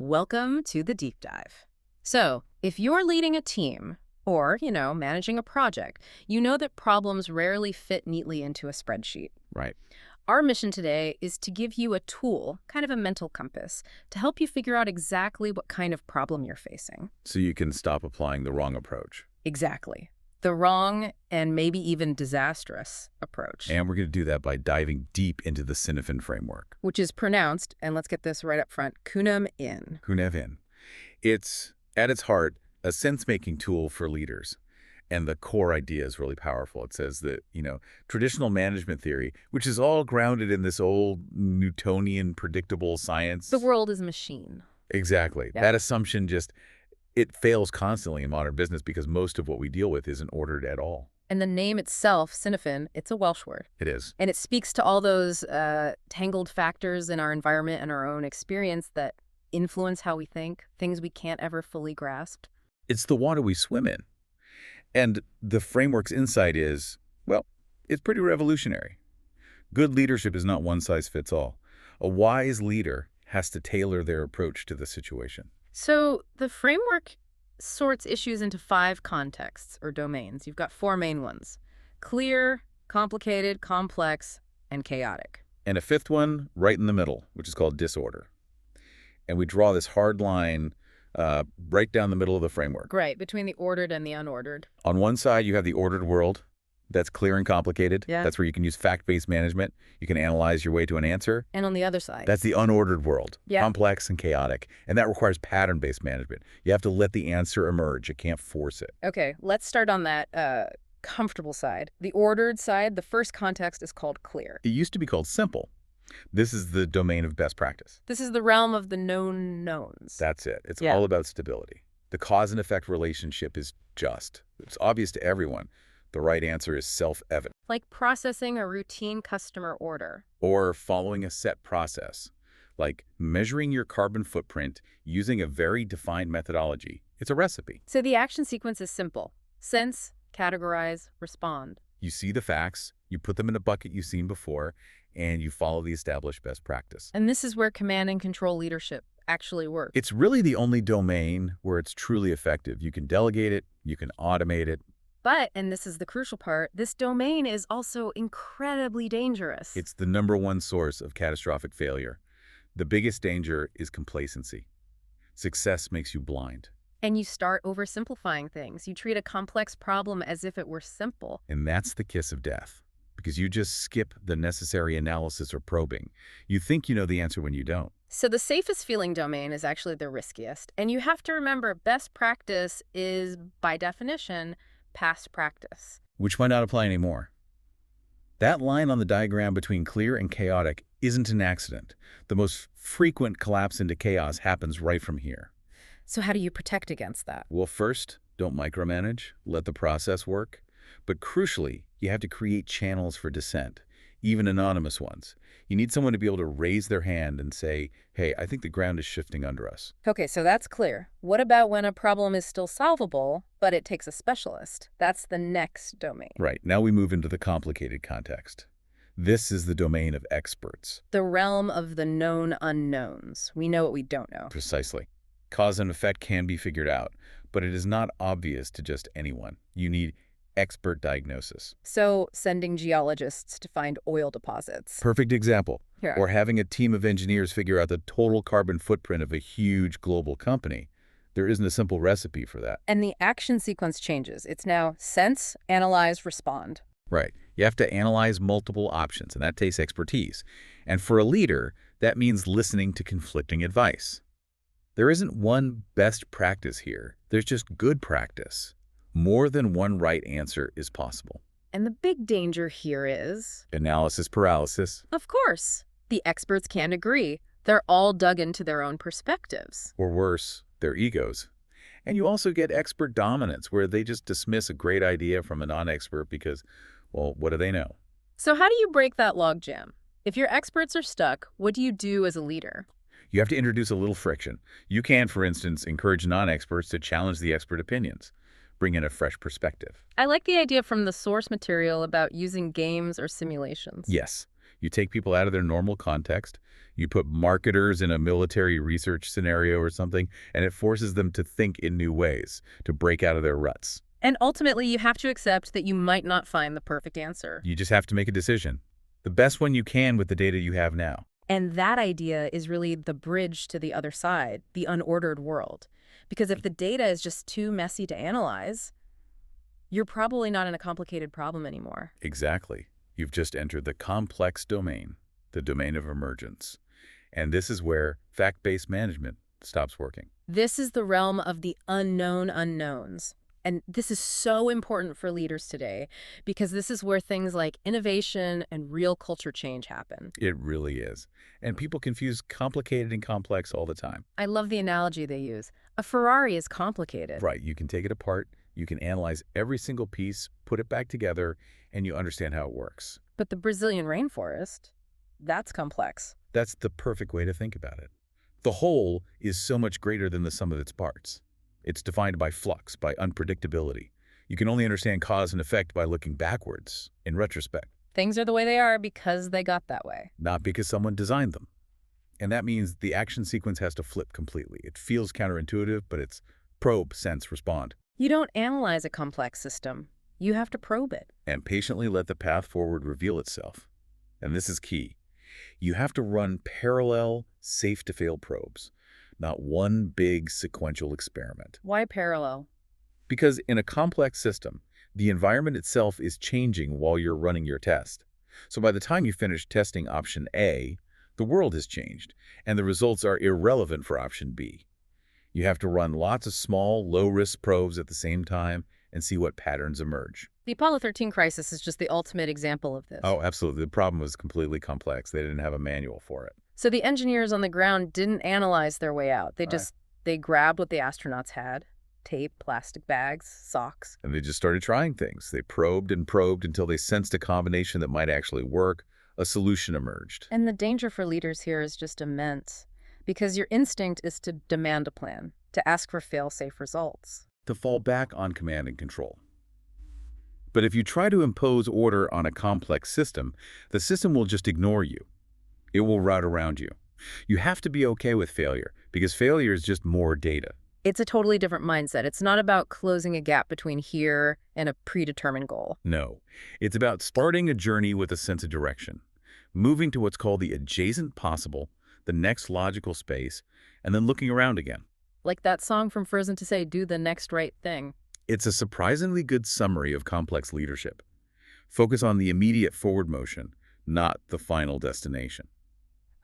Welcome to the deep dive. So, if you're leading a team or, managing a project, you know that problems rarely fit neatly into a spreadsheet. Right. Our mission today is to give you a tool, kind of a mental compass, to help you figure out exactly what kind of problem you're facing. So you can stop applying the wrong approach. Exactly. The wrong and maybe even disastrous approach. And we're going to do that by diving deep into the Cynefin framework. Which is pronounced, and let's get this right up front, Cynefin. Cynefin. It's, at its heart, a sense-making tool for leaders. And the core idea is really powerful. It says that, traditional management theory, which is all grounded in this old Newtonian predictable science. The world is a machine. Exactly. Yeah. That assumption it fails constantly in modern business because most of what we deal with isn't ordered at all. And the name itself, Cynefin, it's a Welsh word. It is. And it speaks to all those tangled factors in our environment and our own experience that influence how we think, things we can't ever fully grasp. It's the water we swim in. And the framework's insight is, it's pretty revolutionary. Good leadership is not one size fits all. A wise leader has to tailor their approach to the situation. So the framework sorts issues into 5 contexts or domains. You've got 4 main ones: clear, complicated, complex, and chaotic. And a 5th one right in the middle, which is called disorder. And we draw this hard line right down the middle of the framework. Right, between the ordered and the unordered. On one side, you have the ordered world. That's clear and complicated. Yeah. That's where you can use fact-based management. You can analyze your way to an answer. And on the other side. That's the unordered world, Yeah. complex and chaotic. And that requires pattern-based management. You have to let the answer emerge. You can't force it. Okay, let's start on that comfortable side. The ordered side, the first context is called clear. It used to be called simple. This is the domain of best practice. This is the realm of the known knowns. That's it. It's Yeah. all about stability. The cause and effect relationship is just. It's obvious to everyone. The right answer is self-evident. Like processing a routine customer order. Or following a set process, like measuring your carbon footprint using a very defined methodology. It's a recipe. So the action sequence is simple. Sense, categorize, respond. You see the facts, you put them in a bucket you've seen before, and you follow the established best practice. And this is where command and control leadership actually works. It's really the only domain where it's truly effective. You can delegate it, you can automate it. But, and this is the crucial part, this domain is also incredibly dangerous. It's the #1 source of catastrophic failure. The biggest danger is complacency. Success makes you blind. And you start oversimplifying things. You treat a complex problem as if it were simple. And that's the kiss of death, because you just skip the necessary analysis or probing. You think you know the answer when you don't. So the safest feeling domain is actually the riskiest. And you have to remember, best practice is, by definition, past practice. Which might not apply anymore. That line on the diagram between clear and chaotic isn't an accident. The most frequent collapse into chaos happens right from here. So how do you protect against that? Well, first, don't micromanage. Let the process work. But crucially, you have to create channels for dissent, even anonymous ones. You need someone to be able to raise their hand and say, hey, I think the ground is shifting under us. Okay, so that's clear. What about when a problem is still solvable, but it takes a specialist? That's the next domain. Right. Now we move into the complicated context. This is the domain of experts. The realm of the known unknowns. We know what we don't know. Precisely. Cause and effect can be figured out, but it is not obvious to just anyone. You need expert diagnosis. So sending geologists to find oil deposits. Perfect example. Here. Or having a team of engineers figure out the total carbon footprint of a huge global company. There isn't a simple recipe for that. And the action sequence changes. It's now sense, analyze, respond. Right. You have to analyze multiple options, and that takes expertise. And for a leader, that means listening to conflicting advice. There isn't one best practice here. There's just good practice. More than one right answer is possible. And the big danger here is... analysis paralysis. Of course. The experts can't agree. They're all dug into their own perspectives. Or worse, their egos. And you also get expert dominance, where they just dismiss a great idea from a non-expert because, well, what do they know? So how do you break that logjam? If your experts are stuck, what do you do as a leader? You have to introduce a little friction. You can, for instance, encourage non-experts to challenge the expert opinions. Bring in a fresh perspective. I like the idea from the source material about using games or simulations. Yes. You take people out of their normal context. You put marketers in a military research scenario or something, and it forces them to think in new ways, to break out of their ruts. And ultimately, you have to accept that you might not find the perfect answer. You just have to make a decision. The best one you can with the data you have now. And that idea is really the bridge to the other side, the unordered world. Because if the data is just too messy to analyze, you're probably not in a complicated problem anymore. Exactly. You've just entered the complex domain, the domain of emergence. And this is where fact-based management stops working. This is the realm of the unknown unknowns. And this is so important for leaders today because this is where things like innovation and real culture change happen. It really is. And people confuse complicated and complex all the time. I love the analogy they use. A Ferrari is complicated. Right. You can take it apart, you can analyze every single piece, put it back together, and you understand how it works. But the Brazilian rainforest, that's complex. That's the perfect way to think about it. The whole is so much greater than the sum of its parts. It's defined by flux, by unpredictability. You can only understand cause and effect by looking backwards, in retrospect. Things are the way they are because they got that way. Not because someone designed them. And that means the action sequence has to flip completely. It feels counterintuitive, but it's probe, sense, respond. You don't analyze a complex system. You have to probe it. And patiently let the path forward reveal itself. And this is key. You have to run parallel, safe-to-fail probes, not one big sequential experiment. Why parallel? Because in a complex system, the environment itself is changing while you're running your test. So by the time you finish testing option A, the world has changed, and the results are irrelevant for option B. You have to run lots of small, low-risk probes at the same time and see what patterns emerge. The Apollo 13 crisis is just the ultimate example of this. Oh, absolutely. The problem was completely complex. They didn't have a manual for it. So the engineers on the ground didn't analyze their way out. They grabbed what the astronauts had, tape, plastic bags, socks. And they just started trying things. They probed and probed until they sensed a combination that might actually work. A solution emerged. And the danger for leaders here is just immense, because your instinct is to demand a plan, to ask for fail-safe results. To fall back on command and control. But if you try to impose order on a complex system, the system will just ignore you. It will route around you. You have to be okay with failure, because failure is just more data. It's a totally different mindset. It's not about closing a gap between here and a predetermined goal. No, it's about starting a journey with a sense of direction, moving to what's called the adjacent possible, the next logical space, and then looking around again. Like that song from Frozen to say, do the next right thing. It's a surprisingly good summary of complex leadership. Focus on the immediate forward motion, not the final destination.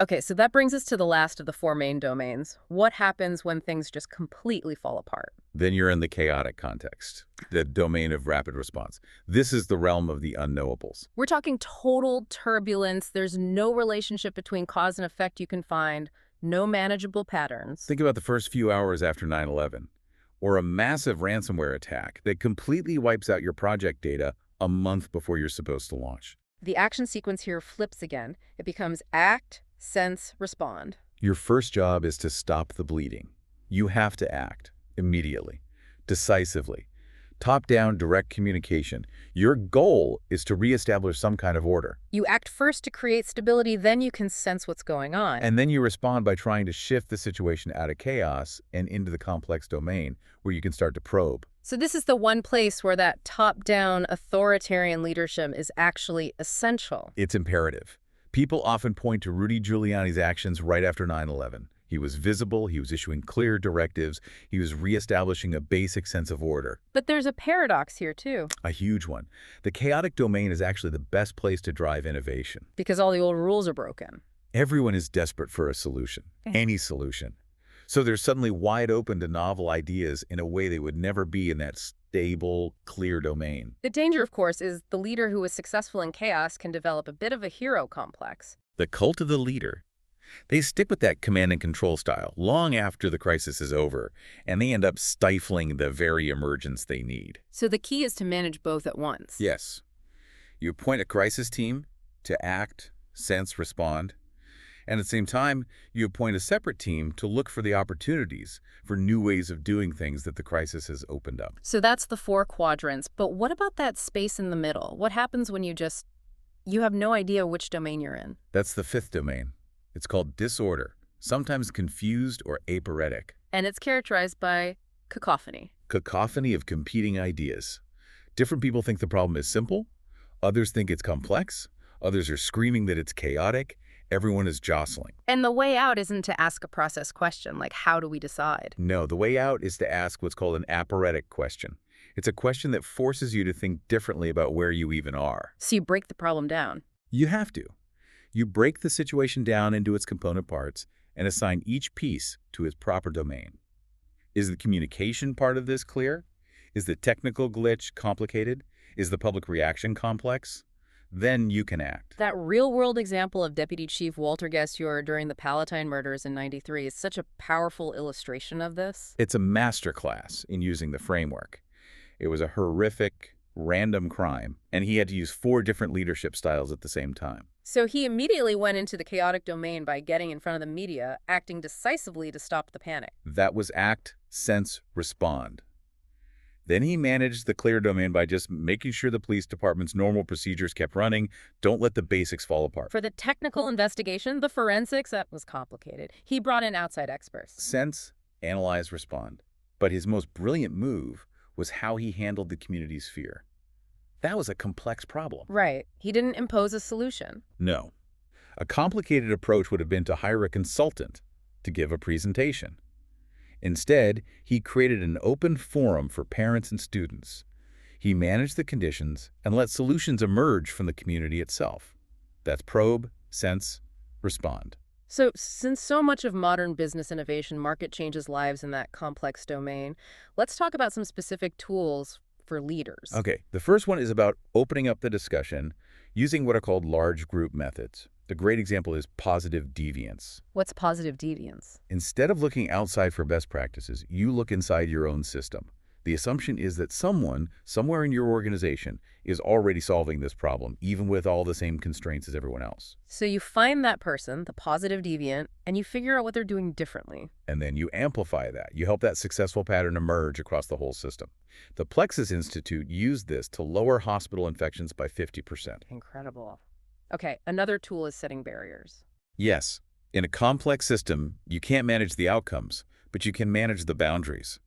Okay, so that brings us to the last of the four main domains. What happens when things just completely fall apart? Then you're in the chaotic context, the domain of rapid response. This is the realm of the unknowables. We're talking total turbulence. There's no relationship between cause and effect you can find, no manageable patterns. Think about the first few hours after 9/11, or a massive ransomware attack that completely wipes out your project data a month before you're supposed to launch. The action sequence here flips again. It becomes act, sense, respond. Your first job is to stop the bleeding. You have to act immediately, decisively. Top-down direct communication. Your goal is to reestablish some kind of order. You act first to create stability, then you can sense what's going on. And then you respond by trying to shift the situation out of chaos and into the complex domain where you can start to probe. So this is the one place where that top-down authoritarian leadership is actually essential. It's imperative. People often point to Rudy Giuliani's actions right after 9/11. He was visible, he was issuing clear directives, he was reestablishing a basic sense of order. But there's a paradox here, too. A huge one. The chaotic domain is actually the best place to drive innovation. Because all the old rules are broken. Everyone is desperate for a solution, any solution. So they're suddenly wide open to novel ideas in a way they would never be in that stable, clear domain. The danger, of course, is the leader who is successful in chaos can develop a bit of a hero complex. The cult of the leader. They stick with that command and control style long after the crisis is over, and they end up stifling the very emergence they need. So the key is to manage both at once. Yes. You appoint a crisis team to act, sense, respond. And at the same time, you appoint a separate team to look for the opportunities for new ways of doing things that the crisis has opened up. So that's the four quadrants. But what about that space in the middle? What happens when you have no idea which domain you're in? That's the fifth domain, It's called disorder, sometimes confused or aporetic. And it's characterized by cacophony. Cacophony of competing ideas. Different people think the problem is simple. Others think it's complex. Others are screaming that it's chaotic. Everyone is jostling. And the way out isn't to ask a process question, like how do we decide? No, the way out is to ask what's called an aporetic question. It's a question that forces you to think differently about where you even are. So you break the problem down. You have to. You break the situation down into its component parts and assign each piece to its proper domain. Is the communication part of this clear? Is the technical glitch complicated? Is the public reaction complex? Then you can act. That real-world example of Deputy Chief Walter Guessure during the Palatine murders in '93 is such a powerful illustration of this. It's a masterclass in using the framework. It was a horrific, random crime, and he had to use 4 different leadership styles at the same time. So he immediately went into the chaotic domain by getting in front of the media, acting decisively to stop the panic. That was act, sense, respond. Then he managed the clear domain by just making sure the police department's normal procedures kept running. Don't let the basics fall apart. For the technical investigation, the forensics, that was complicated. He brought in outside experts. Sense, analyze, respond. But his most brilliant move was how he handled the community's fear. That was a complex problem. Right. He didn't impose a solution. No. A complicated approach would have been to hire a consultant to give a presentation. Instead, he created an open forum for parents and students. He managed the conditions and let solutions emerge from the community itself. That's probe, sense, respond. So since so much of modern business innovation market changes lives in that complex domain, let's talk about some specific tools for leaders. Okay, the first one is about opening up the discussion using what are called large group methods. The great example is positive deviance. What's positive deviance? Instead of looking outside for best practices, you look inside your own system. The assumption is that someone, somewhere in your organization, is already solving this problem, even with all the same constraints as everyone else. So you find that person, the positive deviant, and you figure out what they're doing differently. And then you amplify that. You help that successful pattern emerge across the whole system. The Plexus Institute used this to lower hospital infections by 50%. Incredible. Okay, another tool is setting barriers. Yes, in a complex system, you can't manage the outcomes, but you can manage the boundaries.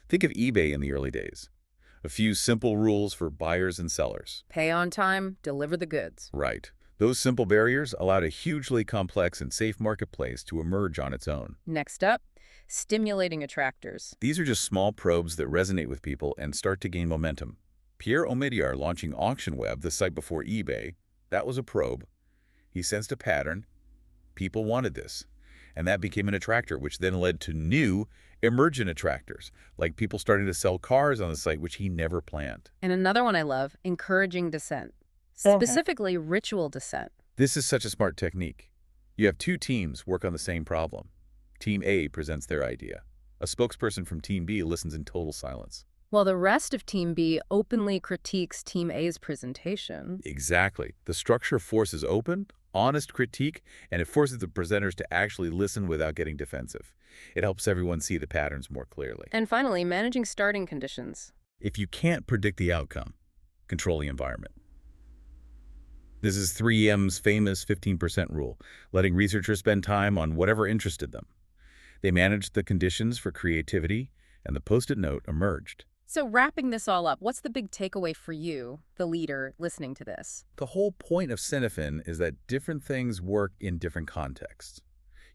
Think of eBay in the early days. A few simple rules for buyers and sellers. Pay on time, deliver the goods. Right. Those simple barriers allowed a hugely complex and safe marketplace to emerge on its own. Next up, stimulating attractors. These are just small probes that resonate with people and start to gain momentum. Pierre Omidyar launching AuctionWeb, the site before eBay, that was a probe. He sensed a pattern. People wanted this. And that became an attractor, which then led to new emergent attractors, like people starting to sell cars on the site, which he never planned. And another one I love, encouraging dissent. Specifically, ritual dissent. This is such a smart technique. You have 2 teams work on the same problem. Team A presents their idea. A spokesperson from Team B listens in total silence. While the rest of Team B openly critiques Team A's presentation. Exactly. The structure forces open, honest critique, and it forces the presenters to actually listen without getting defensive. It helps everyone see the patterns more clearly. And finally, managing starting conditions. If you can't predict the outcome, control the environment. This is 3M's famous 15% rule, letting researchers spend time on whatever interested them. They managed the conditions for creativity, and the Post-it note emerged. So wrapping this all up, what's the big takeaway for you, the leader, listening to this? The whole point of Cynefin is that different things work in different contexts.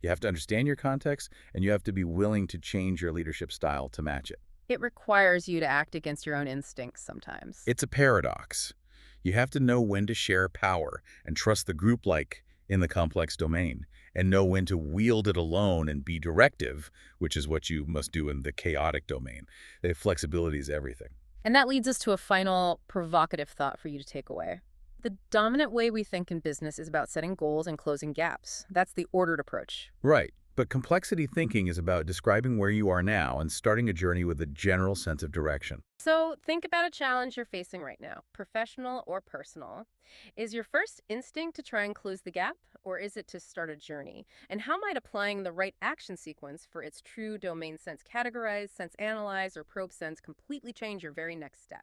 You have to understand your context, and you have to be willing to change your leadership style to match it. It requires you to act against your own instincts sometimes. It's a paradox. You have to know when to share power and trust the group like in the complex domain, and know when to wield it alone and be directive, which is what you must do in the chaotic domain. The flexibility is everything. And that leads us to a final provocative thought for you to take away. The dominant way we think in business is about setting goals and closing gaps. That's the ordered approach. Right. But complexity thinking is about describing where you are now and starting a journey with a general sense of direction. So think about a challenge you're facing right now, professional or personal. Is your first instinct to try and close the gap, or is it to start a journey? And how might applying the right action sequence for its true domain sense categorize, sense analyze, or probe sense completely change your very next step?